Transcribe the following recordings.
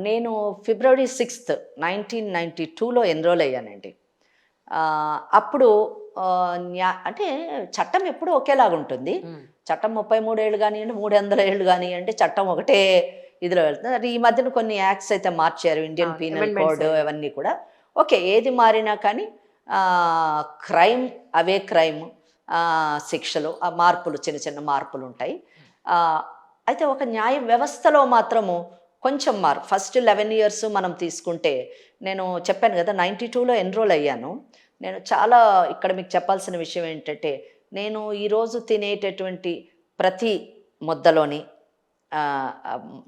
నేను ఫిబ్రవరి 6th 1992లో enrol అయ్యానండి. అప్పుడు అంటే చట్టం ఎప్పుడూ ఒకేలాగుంటుంది. హ్మ్. చట్టం 33 ఏళ్ళు గానియండి, 300 ఏళ్ళు గానియండి, చట్టం ఒకటే ఇదిలో వెళ్తుంది. అది ఈ మధ్యన కొన్ని యాక్ట్స్ అయితే మార్చారు. ఇండియన్ అవును. పీనల్ అమెండ్మెంట్స్ కోడ్ అయ్యాయి. అవన్నీ కూడా. ఓకే. ఏది మారినా కానీ క్రైమ్ అవే క్రైమ్. శిక్షలు ఆ మార్పులు చిన్న చిన్న మార్పులుంటాయి. ఆహ్, అయితే ఒక న్యాయ వ్యవస్థలో మాత్రము కొంచెం ఫస్ట్ 11 ఇయర్స్ మనం తీసుకుంటే, నేను చెప్పాను గదా! 92లో ఎన్రోల్ అయ్యాను. నేను చాలా ఇక్కడ మీకు చెప్పాల్సిన విషయం ఏంటంటే, నేను ఈరోజు తినేటటువంటి ప్రతి ముద్దలోని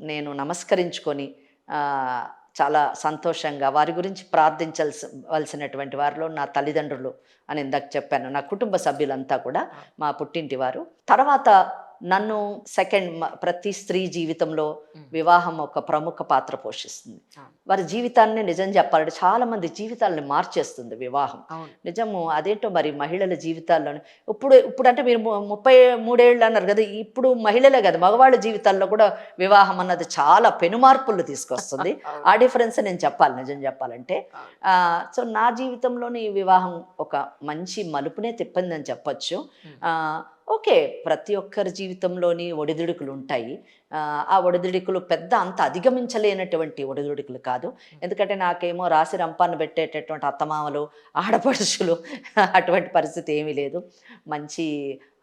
నేను నమస్కరించుకొని ఆహ్, చాలా సంతోషంగా వారి గురించి వలసినటువంటి వారిలో నా తల్లిదండ్రులు అని ఇందాక చెప్పాను. నా కుటుంబ సభ్యులంతా కూడా ఆ! మా పుట్టింటి వారు. తర్వాత నన్ను ప్రతి స్త్రీ జీవితంలో హ్మ్. వివాహం ఒక ప్రముఖ పాత్ర పోషిస్తుంది. అవును. వారి జీవితాన్ని నిజం చెప్పాలంటే చాలామంది జీవితాల్ని మార్చేస్తుంది వివాహం. అవును. నిజము అదేంటో మరి మహిళల జీవితాల్లోని ఇప్పుడంటే మీరు 33 ఏళ్ళు అన్నారు గదా! ఇప్పుడు మహిళలే గాదు మగవాళ్ళ జీవితాల్లో కూడా వివాహం అన్నది చాలా పెనుమార్పులు తీసుకొస్తుంది. అవును. ఆ డిఫరెన్సే నేను చెప్పాలి నిజం చెప్పాలంటే. అవును. సో, నా జీవితంలోని వివాహం ఒక మంచి మలుపునే తిప్పిందని చెప్పొచ్చు. హ్మ్. ఓకే. ప్రతి ఒక్కరి జీవితంలోని ఒడిదుడుకులుంటాయి. ఆ ఒడిదుడుకులు అంత అధిగమించలేనటువంటి ఒడిదుడుకులు కాదు. హ్మ్. ఎందుకంటే నాకేమో రాసి రంపాన పెట్టేటటువంటి అత్తమామలు, ఆడపడుచులు అటువంటి పరిస్థితి ఏమీ లేదు. మంచి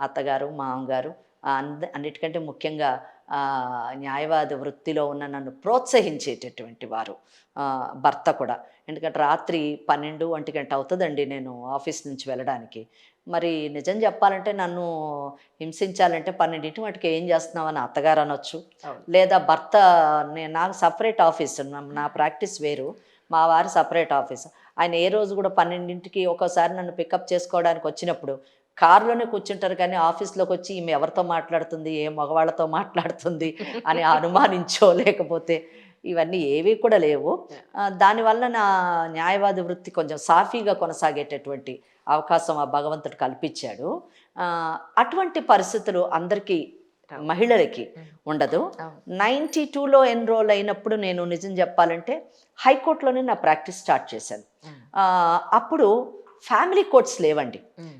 అత్తగారు, మామగారు అన్నిటికంటే ముఖ్యంగా న్యాయవాద వృత్తిలో ఉన్న నన్ను ప్రోత్సహించేటటువంటి వారు. భర్త కూడా. ఎందుకంటే రాత్రి 12, 1 అవుతదండి నేను ఆఫీస్ నుంచి వెళ్ళడానికి. మరి నిజం చెప్పాలంటే నన్ను హింసించాలంటే 12 మటుకు ఏం చేస్తున్నావని అత్తగారు అనొచ్చు. అవును. లేదా భర్త నాకు సెపరేట్ ఆఫీస్. నా ప్రాక్టీస్ వేరు. మా వారి సెపరేట్ ఆఫీస్. ఆయన ఏ రోజు కూడా 12కి ఒక్కోసారి నన్ను పికప్ చేసుకోవడానికి వచ్చినప్పుడు కారులోనే కూర్చుంటారు కానీ ఆఫీస్‌లోకొచ్చి ఈమె ఎవరితో మాట్లాడుతుంది? ఏ మగవాళ్ళతో మాట్లాడుతుంది? అని అనుమానించో లేకపోతే ఇవన్నీ ఏవి కూడా లేవు. యాహ్! దానివల్ల నా న్యాయవాది వృత్తి కొంచెం సాఫీగా కొనసాగేటటువంటి అవకాశం ఆ భగవంతుడు కల్పించాడు. అటువంటి పరిస్థితులు అందరికీ రావు. మహిళలకి హ్మ్. ఉండదు. అవును. 92లో ఎన్రోల్ అయినప్పుడు నేను నిజం చెప్పాలంటే హైకోర్ట్‌లోనే నా ప్రాక్టీస్ స్టార్ట్ చేశాను. హ్మ్. అప్పుడు ఫ్యామిలీ కోర్ట్స్ లేవండి. హ్మ్.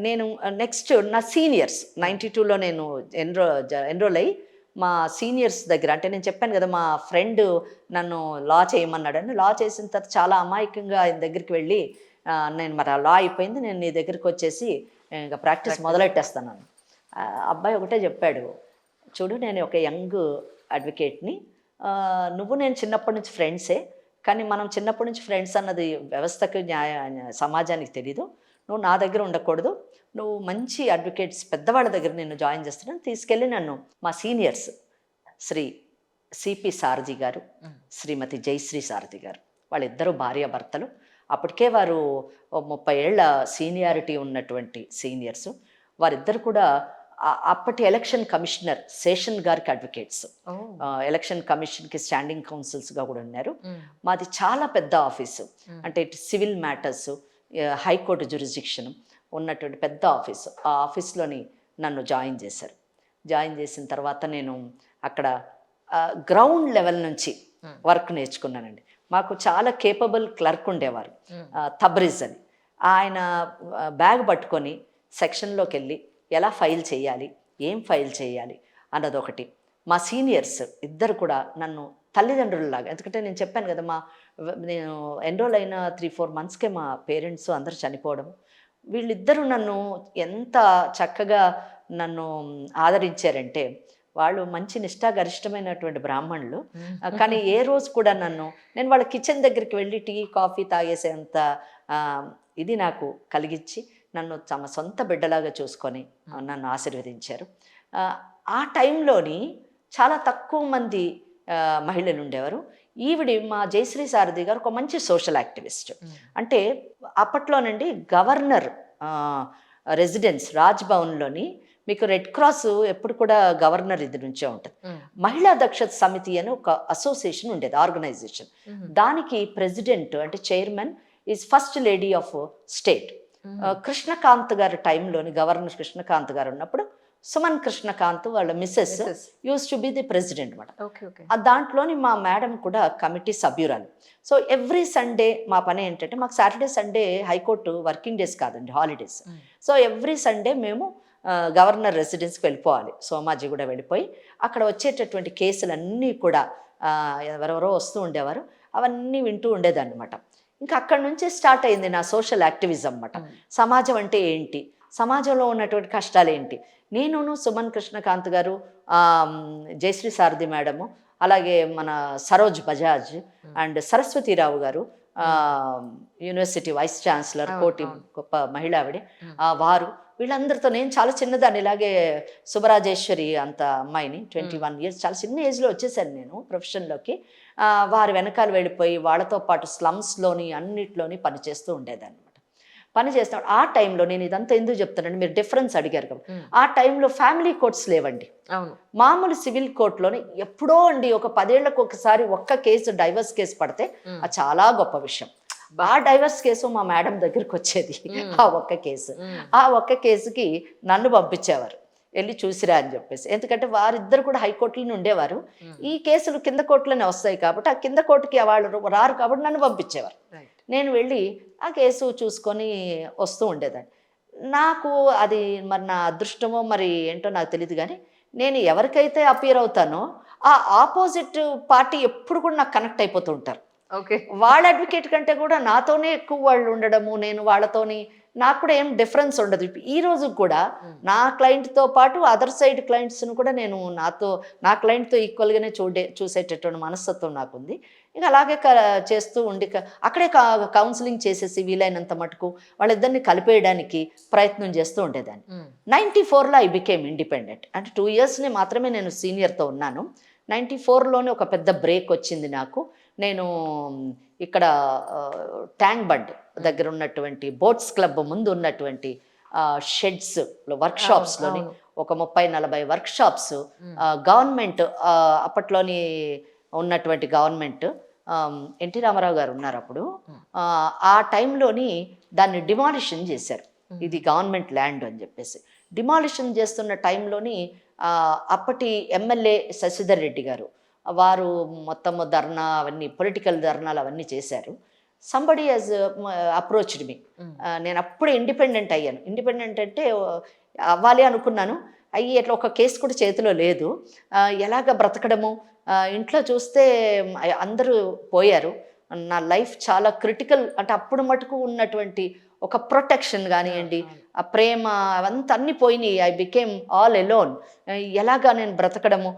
నేను నెక్స్ట్ నా సీనియర్స్ 92లో నేను ఎన్రోల్ అయ్యి మా సీనియర్స్ దగ్గర అంటే నేను చెప్పాను కదా! మా ఫ్రెండ్ నన్ను లా చేయమన్నాడని. లా చేసిన తర్వాత చాలా అమాయకంగా ఆయన దగ్గరికి వెళ్ళి నేను మరి ఆ లా అయిపోయింది. నేను నీ దగ్గరికొచ్చేసి ఇంక ప్రాక్టీస్ ప్రాక్టీస్. మొదలెట్టేస్తానన్నాను. అబ్బాయి ఒకటే చెప్పాడు. చూడు నేను ఒక యంగ్ అడ్వకేట్‌ని. నువ్వు నేను చిన్నప్పటి నుంచి ఫ్రెండ్సే. కానీ మనం చిన్నప్పటి నుంచి ఫ్రెండ్స్ అన్నది వ్యవస్థకి సమాజానికి తెలీదు. నువ్వు నా దగ్గర ఉండకూడదు. నువ్వు మంచి అడ్వకేట్స్ పెద్దవాళ్ళ దగ్గర నిన్ను జాయిన్ చేస్తున్నాను. తీసుకెళ్ళి నన్ను మా సీనియర్స్ శ్రీ సిపి సారథి గారు, హ్మ్. శ్రీమతి జయశ్రీ సారథి గారు. వాళ్ళిద్దరూ భార్యాభర్తలు. అప్పటికే వారు ఓ 30 ఏళ్ల సీనియారిటీ ఉన్నటువంటి సీనియర్స్. వారిద్దరు కూడా అప్పటి ఎలక్షన్ కమిషనర్ శేషన్ గారికి అడ్వకేట్స్. ఓహ్! ఎలక్షన్ కమిషన్‌కి స్టాండింగ్ కౌన్సిల్స్‌గా కూడా ఉన్నారు. హ్మ్. మాది చాలా పెద్ద ఆఫీసు. హ్మ్. అంటే ఇటు సివిల్ మ్యాటర్స్, హైకోర్టు జ్యూరిస్డిక్షన్ ఉన్నటువంటి పెద్ద ఆఫీసు. ఆ ఆఫీస్‌లోని నన్ను జాయిన్ చేశారు. జాయిన్ చేసిన తర్వాత నేను అక్కడ గ్రౌండ్ లెవెల్ నుంచి హ్మ్. వర్క్ నేర్చుకున్నానండి. మాకు చాలా కేపబుల్ క్లర్క్ ఉండేవారు. హ్మ్. తబ్రిజ్ అని. ఆయన బ్యాగ్ పట్టుకొని సెక్షన్‌లోకెళ్ళి ఎలా ఫైల్ చేయాలి? ఏం ఫైల్ చేయాలి? అన్నదొకటి. మా సీనియర్స్ ఇద్దరు కూడా నన్ను తల్లిదండ్రుల్లాగా ఎందుకంటే నేను చెప్పాను గదా! నేను ఎన్రోల్ అయిన 3, 4 మంత్స్‌కే మా పేరెంట్స్ అందరూ చనిపోవడం. వీళ్ళిద్దరూ నన్ను ఎంత చక్కగా నన్ను ఆదరించారంటే, వాళ్ళు మంచి నిష్ఠాగరిష్టమైనటువంటి బ్రాహ్మణులు. కానీ ఏ రోజు కూడా నేను వాళ్ళ కిచెన్ దగ్గరికి వెళ్లి టీ, కాఫీ తాగేసేంత ఇది నాకు కలిగించి, నన్ను తమ సొంత బిడ్డలాగా చూసుకొని హ్మ్. నన్ను ఆశీర్వదించారు. ఆహ్, ఆ టైంలోని చాలా తక్కువ మంది మహిళలుండేవారు. మా జయశ్రీ సారథి గారు ఒక మంచి సోషల్ యాక్టివిస్ట్. హ్మ్. అంటే అప్పట్లోనండి గవర్నర్ ఆహ్, రెసిడెన్స్ రాజ్‌భవన్‌లోని మీకు రెడ్ క్రాస్ ఎప్పుడు కూడా గవర్నర్ ఇది నుంచే ఉంటది. హ్మ్. మహిళా దక్షత సమితి అని ఒక అసోసియేషన్ ఉండేది ఆర్గనైజేషన్. హుహు. దానికి ప్రెసిడెంట్ అంటే chairman is first lady of state. హుహు. కృష్ణకాంత్ గారి టైంలోని గవర్నర్ కృష్ణకాంత్ గారు ఉన్నప్పుడు సుమన్ కృష్ణకాంత్ వాళ్ళ Mrs used to be the president అనమాట. దాంట్లోని మా మేడం కూడా కమిటీ సభ్యురాలు. సో ఎవ్రీ సండే మా పని ఏంటంటే, మాకు Saturday Sunday high court working days కాదండి, హాలిడేస్. సో ఎవ్రీ సండే మేము గవర్నర్ రెసిడెన్స్కి వెళ్ళిపోవాలి. సోమాజిగూడ వెళ్ళిపోయి అక్కడ వచ్చేటటువంటి కేసులన్నీ కూడా ఎవరెవరో వస్తూ ఉండేవారు, అవన్నీ వింటూ ఉండేదన్నమాట. ఇంకా అక్కడి నుంచి స్టార్ట్ అయింది నా సోషల్ యాక్టివిజం అన్నమాట. సమాజం అంటే ఏంటి, సమాజంలో ఉన్నటువంటి కష్టాలు ఏంటి. నేను సుమన్ కృష్ణకాంత్ గారు, జయశ్రీ సారథి మేడము, అలాగే మన సరోజ్ బజాజ్ అండ్ సరస్వతీరావు గారు, యూనివర్సిటీ వైస్ ఛాన్సలర్, కోటి గొప్ప మహిళ ఆవిడ, వారు, వీళ్ళందరితో నేను చాలా చిన్నదాన్ని, ఇలాగే శుభరాజేశ్వరి అంత అమ్మాయిని, 21 years, చాలా చిన్న ఏజ్లో వచ్చేసాను నేను ప్రొఫెషన్లోకి. వారి వెనకాల వెళ్ళిపోయి వాళ్ళతో పాటు స్లమ్స్లోని అన్నిట్లోని పనిచేస్తూ ఉండేదాన్ని అనమాట. పని చేస్తాడు ఆ టైంలో. నేను ఇదంతా ఎందుకు చెప్తానండి, మీరు డిఫరెన్స్ అడిగారు కాబట్టి, ఆ టైంలో ఫ్యామిలీ కోర్ట్స్ లేవండి. మామూలు సివిల్ కోర్టులోని ఎప్పుడో అండి, ఒక 10 ఏళ్లకు ఒకసారి ఒక్క కేసు, డైవర్స్ కేసు పడితే అది చాలా గొప్ప విషయం. ఆ డైవర్స్ కేసు మా మేడం దగ్గరికి వచ్చేది, ఆ ఒక్క కేసు. ఆ ఒక్క కేసుకి నన్ను పంపించేవారు, వెళ్ళి చూసిరా అని చెప్పేసి. ఎందుకంటే వారిద్దరు కూడా హైకోర్టులోనే ఉండేవారు. ఈ కేసులు కింద కోర్టులోనే వస్తాయి కాబట్టి ఆ కింద కోర్టుకి వాళ్ళు రారు కాబట్టి నన్ను పంపించేవారు. నేను వెళ్ళి ఆ కేసు చూసుకొని వస్తూ ఉండేదాన్ని. నాకు అది మరి నా అదృష్టమో మరి ఏంటో నాకు తెలియదు, కానీ నేను ఎవరికైతే అపియర్ అవుతానో ఆ ఆపోజిట్ పార్టీ ఎప్పుడు కూడా నాకు కనెక్ట్ అయిపోతూ ఉంటారు. వాళ్ళ అడ్వకేట్ కంటే కూడా నాతోనే ఎక్కువ వాళ్ళు ఉండడము, నేను వాళ్ళతోని, నాకు కూడా ఏం డిఫరెన్స్ ఉండదు. ఈ రోజు కూడా నా క్లయింట్తో పాటు అదర్ సైడ్ క్లయింట్స్ను కూడా నేను నా క్లయింట్తో ఈక్వల్గానే చూసేటటువంటి మనస్తత్వం నాకుంది. ఇక అలాగే చేస్తూ ఉండి అక్కడే కౌన్సిలింగ్ చేసేసి వీలైనంత మటుకు వాళ్ళిద్దరిని కలిపేయడానికి ప్రయత్నం చేస్తూ ఉండేదాన్ని. 94లో ఐ బికేమ్ ఇండిపెండెంట్. అంటే 2 years మాత్రమే నేను సీనియర్తో ఉన్నాను. 94లోనే ఒక పెద్ద బ్రేక్ వచ్చింది నాకు. నేను ఇక్కడ ట్యాంక్ బండ్ దగ్గర ఉన్నటువంటి బోట్స్ క్లబ్ ముందు ఉన్నటువంటి షెడ్స్ వర్క్షాప్స్లోని ఒక 30-40 వర్క్షాప్స్ గవర్నమెంట్, అప్పట్లోని ఉన్నటువంటి గవర్నమెంట్, ఎన్టీ రామారావు గారు ఉన్నారు అప్పుడు, ఆ టైంలోని దాన్ని డిమాలిషన్ చేశారు. ఇది గవర్నమెంట్ ల్యాండ్ అని చెప్పేసి డిమాలిషన్ చేస్తున్న టైంలోని అప్పటి ఎమ్మెల్యే శశిధర్ రెడ్డి గారు, వారు మొత్తము ధర్నా అవన్నీ, పొలిటికల్ ధర్నాలు అవన్నీ చేశారు. Somebody has approached me. నేను అప్పుడే ఇండిపెండెంట్ అయ్యాను. ఇండిపెండెంట్ అంటే అవ్వాలి అనుకున్నాను, అయ్యి అట్లా ఒక కేసు కూడా చేతిలో లేదు. ఎలాగ బ్రతకడము, ఇంట్లో చూస్తే అందరూ పోయారు. నా లైఫ్ చాలా క్రిటికల్. అంటే అప్పుడు మటుకు ఉన్నటువంటి ఒక ప్రొటెక్షన్ కానివ్వండి, ఆ ప్రేమ, అవంతా అన్నీ పోయినాయి. I became all alone. ఎలాగా నేను బ్రతకడము,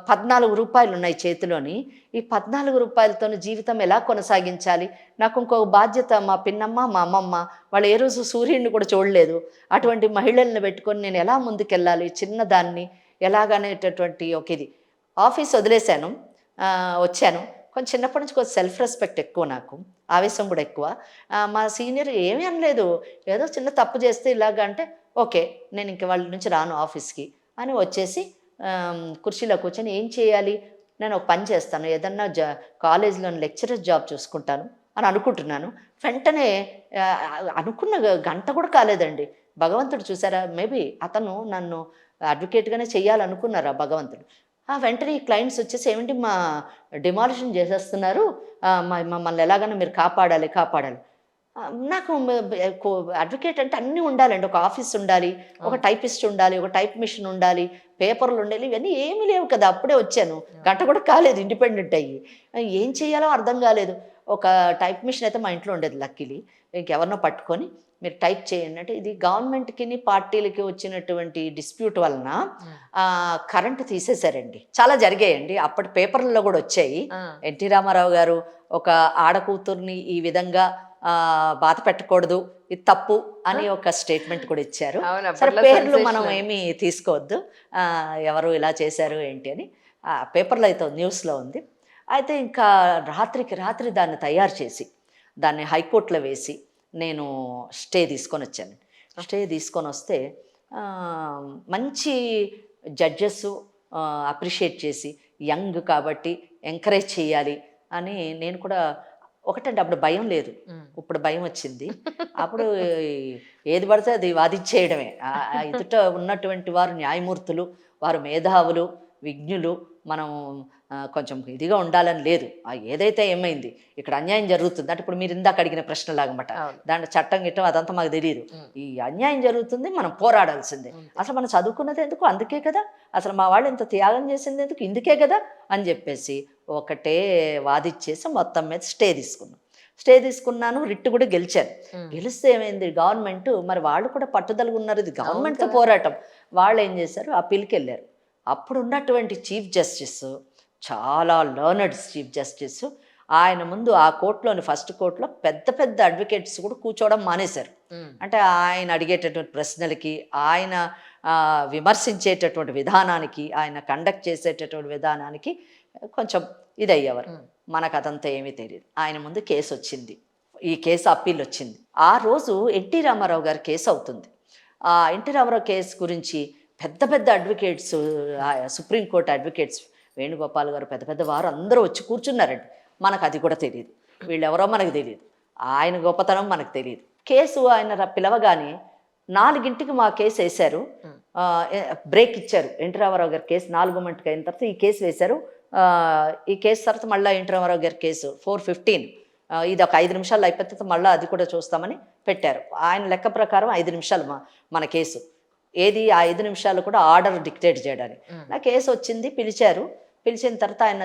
14 రూపాయలు ఉన్నాయి చేతిలోని, ఈ 14 రూపాయలతో జీవితం ఎలా కొనసాగించాలి. నాకు ఇంకొక బాధ్యత, మా పిన్నమ్మ, మా అమ్మమ్మ, వాళ్ళు ఏ రోజు సూర్యుడిని కూడా చూడలేదు. అటువంటి మహిళల్ని పెట్టుకొని నేను ఎలా ముందుకెళ్ళాలి, చిన్నదాన్ని ఎలాగనేటటువంటి ఒక ఇది. ఆఫీస్ వదిలేశాను, వచ్చాను. కొంచెం చిన్నప్పటి నుంచి కొంచెం సెల్ఫ్ రెస్పెక్ట్ ఎక్కువ, నాకు ఆవేశం కూడా ఎక్కువ. మా సీనియర్ ఏమీ అనలేదు, ఏదో చిన్న తప్పు చేస్తే ఇలాగ అంటే ఓకే, నేను ఇంక వాళ్ళ నుంచి రాను ఆఫీస్కి అని వచ్చేసి కుర్చీలో కూర్చొని ఏం చేయాలి, నేను ఒక పని చేస్తాను, ఏదన్నా కాలేజీలో లెక్చరర్ జాబ్ చూసుకుంటాను అని అనుకుంటున్నాను. వెంటనే అనుకున్న గంట కూడా కాలేదండి, భగవంతుడు చూసారా, మేబీ అతను నన్ను అడ్వకేట్గానే చెయ్యాలనుకున్నారా భగవంతుడు. వెంటనే ఈ క్లయింట్స్ వచ్చేసి, ఏమిటి మా డిమాలిషన్ చేసేస్తున్నారు, మమ్మల్ని ఎలాగైనా మీరు కాపాడాలి. నాకు అడ్వకేట్ అంటే అన్నీ ఉండాలండి. ఒక ఆఫీస్ ఉండాలి, ఒక టైపిస్ట్ ఉండాలి, ఒక టైప్ మిషన్ ఉండాలి, పేపర్లు ఉండాలి, ఇవన్నీ ఏమీ లేవు కదా. అప్పుడే వచ్చాను, గంట కూడా కాలేదు ఇండిపెండెంట్ అయ్యి. ఏం చేయాలో అర్థం కాలేదు. ఒక టైప్ మిషన్ అయితే మా ఇంట్లో ఉండేది, లక్కీలీ. ఇంకెవరినో పట్టుకొని మీరు టైప్ చేయండి అంటే, ఇది గవర్నమెంట్కి పార్టీలకి వచ్చినటువంటి డిస్ప్యూట్ వలన కరెంటు తీసేశారండి. చాలా జరిగాయండి, అప్పటి పేపర్లలో కూడా వచ్చాయి. ఎన్టీ రామారావు గారు ఒక ఆడకూతుర్ని ఈ విధంగా బాధ పెట్టకూడదు, ఇది తప్పు అని ఒక స్టేట్మెంట్ కూడా ఇచ్చారు. సరే, పేర్లు మనం ఏమీ తీసుకోవద్దు, ఎవరు ఇలా చేశారు ఏంటి అని. పేపర్లో అయితే న్యూస్లో ఉంది. అయితే ఇంకా రాత్రికి రాత్రి దాన్ని తయారు చేసి దాన్ని హైకోర్టులో వేసి నేను స్టే తీసుకొని వచ్చాను. స్టే తీసుకొని వస్తే మంచి జడ్జెస్ అప్రిషియేట్ చేసి, యంగ్ కాబట్టి ఎంకరేజ్ చేయాలి అని నేను కూడా ఒకటండి అప్పుడు భయం లేదు, ఉమ్. ఇప్పుడు భయం వచ్చింది. అప్పుడు ఏది పడితే అది వాదించేయడమే. ఎదుట ఉన్నటువంటి వారు న్యాయమూర్తులు, వారు మేధావులు, విజ్ఞులు. మనం కొంచెం ఇదిగా ఉండాలని లేదు. ఏదైతే ఏమైంది, ఇక్కడ అన్యాయం జరుగుతుంది అంటే ఇప్పుడు మీరు ఇందాక అడిగిన ప్రశ్నలాగమాట, అవును. దాంట్లో చట్టం గిట్టం అదంతా మాకు తెలియదు. ఉమ్. ఈ అన్యాయం జరుగుతుంది, మనం పోరాడాల్సిందే. అంతే. అసలు మనం చదువుకున్నది ఎందుకు, అందుకే కదా. అసలు మా వాళ్ళు ఇంత త్యాగం చేసింది ఎందుకు, ఇందుకే కదా అని చెప్పేసి ఒకటే వాదిచ్చేసి మొత్తం మీద స్టే తీసుకున్నాను. రిట్ కూడా గెలిచాను. ఉమ్. గెలిస్తే ఏమైంది, గవర్నమెంట్ మరి వాళ్ళు కూడా పట్టుదలగా ఉన్నారు, ఇది గవర్నమెంట్తో కదా. పోరాటం. వాళ్ళు ఏం చేశారు, అప్పీల్కి వెళ్ళారు. అప్పుడు ఉన్నటువంటి చీఫ్ జస్టిస్, చాలా లర్నర్డ్ చీఫ్ జస్టిస్, ఆయన ముందు ఆ కోర్టులోని ఫస్ట్ కోర్టులో పెద్ద పెద్ద అడ్వకేట్స్ కూడా కూర్చోవడం మానేశారు. ఉమ్. అంటే ఆయన అడిగేటటువంటి ప్రశ్నలకి, ఆయన విమర్శించేటటువంటి విధానానికి, ఆయన కండక్ట్ చేసేటటువంటి విధానానికి కొంచెం ఇది అయ్యేవారు. ఉమ్. మనకు అదంతా ఏమీ తెలియదు. ఆయన ముందు కేసు వచ్చింది, ఈ కేసు అప్పీల్ వచ్చింది. ఆ రోజు ఎన్టీ రామారావు గారి కేసు అవుతుంది. ఆ ఎన్టీ రామారావు కేసు గురించి పెద్ద పెద్ద అడ్వకేట్స్, సుప్రీంకోర్టు అడ్వకేట్స్, వేణుగోపాల్ గారు, పెద్ద పెద్ద వారు అందరూ వచ్చి కూర్చున్నారండి. మనకు అది కూడా తెలియదు, వీళ్ళెవరో మనకు తెలియదు, ఆయన గొప్పతనం మనకు తెలియదు. కేసు ఆయన పిలవగానే 4ంటికి మా కేసు వేశారు. బ్రేక్ ఇచ్చారు. ఎన్టీ రామారావు గారి కేసు 4 గంటలకు అయిన తర్వాత ఈ కేసు వేశారు. ఈ కేసు తర్వాత మళ్ళీ ఎన్టీ రామారావు గారి కేసు 4:15, ఇది ఒక 5 నిమిషాలు అయిపోయిన తర్వాత మళ్ళీ అది కూడా చూస్తామని పెట్టారు. ఆయన లెక్క ప్రకారం 5 నిమిషాలు మన కేసు. ఏది ఆ 5 నిమిషాలు కూడా ఆర్డర్ డిక్టేట్ చేయడానికి. నా కేసు వచ్చింది, పిలిచిన తర్వాత ఆయన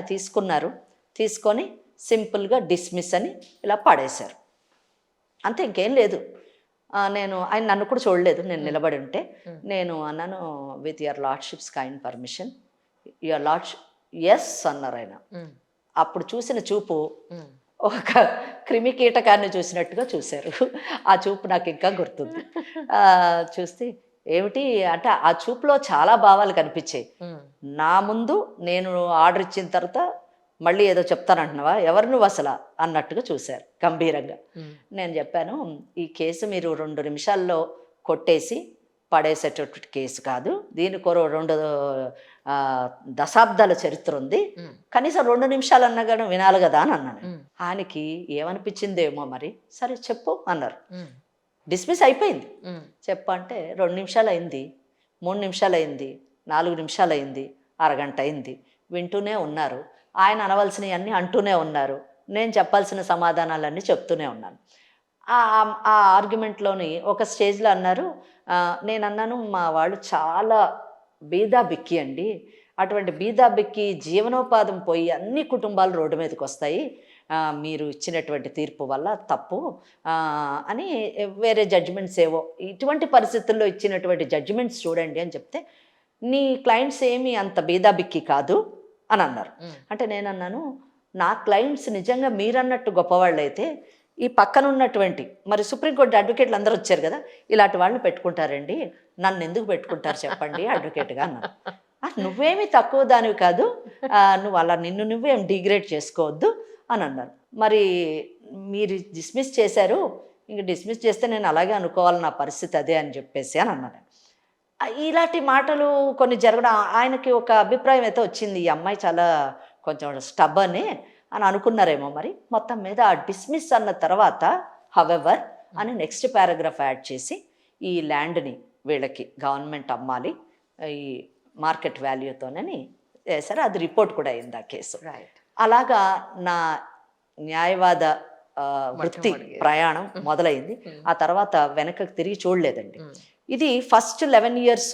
తీసుకొని సింపుల్గా డిస్మిస్ అని ఇలా పడేశారు. అంతే, ఇంకేం లేదు. ఆయన నన్ను కూడా చూడలేదు, నేను నిలబడి ఉంటే. నేను అన్నాను, with your lordship's kind permission, your lordship yes అన్నారు ఆయన. అప్పుడు చూసిన చూపు ఒక క్రిమి కీటకాన్ని చూసినట్టుగా చూశారు. ఆ చూపు నాకు ఇంకా గుర్తుంది. చూస్తే ఏమిటి అంటే ఆ చూపులో చాలా భావాలు కనిపించాయి. నా ముందు నేను ఆర్డర్ ఇచ్చిన తర్వాత మళ్ళీ ఏదో చెప్తానంటున్నావా, ఎవరు నువ్వు అసలు అన్నట్టుగా చూశారు గంభీరంగా. నేను చెప్పాను, ఈ కేసు మీరు 2 నిమిషాల్లో కొట్టేసి పడేసేటటువంటి కేసు కాదు, దీనికి 2 దశాబ్దాల చరిత్ర ఉంది, కనీసం 2 నిమిషాలు అన్నా కానీ వినాలి కదా అని అన్నాను. ఆయనకి ఏమనిపించిందేమో మరి, సరే చెప్పు అన్నారు. డిస్మిస్ అయిపోయింది. చెప్పంటే 2 నిమిషాలు అయింది, 3 నిమిషాలు అయింది, 4 నిమిషాలు అయింది, అరగంట అయింది. వింటూనే ఉన్నారు. ఆయన అనవలసినవన్నీ అంటూనే ఉన్నారు, నేను చెప్పాల్సిన సమాధానాలన్నీ చెప్తూనే ఉన్నాను. ఆ ఆర్గ్యుమెంట్లోని ఒక స్టేజ్లో అన్నారు, నేను అన్నాను, మా వాళ్ళు చాలా బీదా బిక్కి అండి, అటువంటి బీదా బిక్కి జీవనోపాధం పోయి అన్ని కుటుంబాలు రోడ్డు మీదకి వస్తాయి, మీరు ఇచ్చినటువంటి తీర్పు వల్ల తప్పు అని వేరే జడ్జిమెంట్స్ ఏవో, ఇటువంటి పరిస్థితుల్లో ఇచ్చినటువంటి జడ్జిమెంట్స్ చూడండి అని చెప్తే, నీ క్లయింట్స్ ఏమీ అంత బీదా బిక్కి కాదు అని అన్నారు. అంటే నేను అన్నాను, నా క్లయింట్స్ నిజంగా మీరన్నట్టు గొప్పవాళ్ళు అయితే ఈ పక్కన ఉన్నటువంటి మరి సుప్రీంకోర్టు అడ్వకేట్లు అందరూ వచ్చారు కదా, ఇలాంటి వాళ్ళని పెట్టుకుంటారండి, నన్ను ఎందుకు పెట్టుకుంటారు చెప్పండి అడ్వకేట్గా అన్నాను. నువ్వేమీ తక్కువ దానివి కాదు, నువ్వు అలా నిన్ను నువ్వేం డిగ్రేడ్ చేసుకోవద్దు అని అన్నారు. మరి మీరు డిస్మిస్ చేశారు, ఇంక డిస్మిస్ చేస్తే నేను అలాగే అనుకోవాలి, నా పరిస్థితి అదే అని చెప్పేసి అని అన్నాను. ఇలాంటి మాటలు కొన్ని జరగడం, ఆయనకి ఒక అభిప్రాయం అయితే వచ్చింది, ఈ అమ్మాయి చాలా కొంచెం స్టబ్బర్ని అని అనుకున్నారేమో మరి. మొత్తం మీద ఆ డిస్మిస్ అన్న తర్వాత హవెవర్ అని నెక్స్ట్ పారాగ్రాఫ్ యాడ్ చేసి, ఈ ల్యాండ్ని వీళ్ళకి గవర్నమెంట్ అమ్మాలి ఈ మార్కెట్ వాల్యూతోనని వేశారు. అది రిపోర్ట్ కూడా అయింది ఆ కేసు. అలాగా నా న్యాయవాద వృత్తి ప్రయాణం మొదలైంది. ఆ తర్వాత వెనకకి తిరిగి చూడలేదండి. ఇది ఫస్ట్ 11 years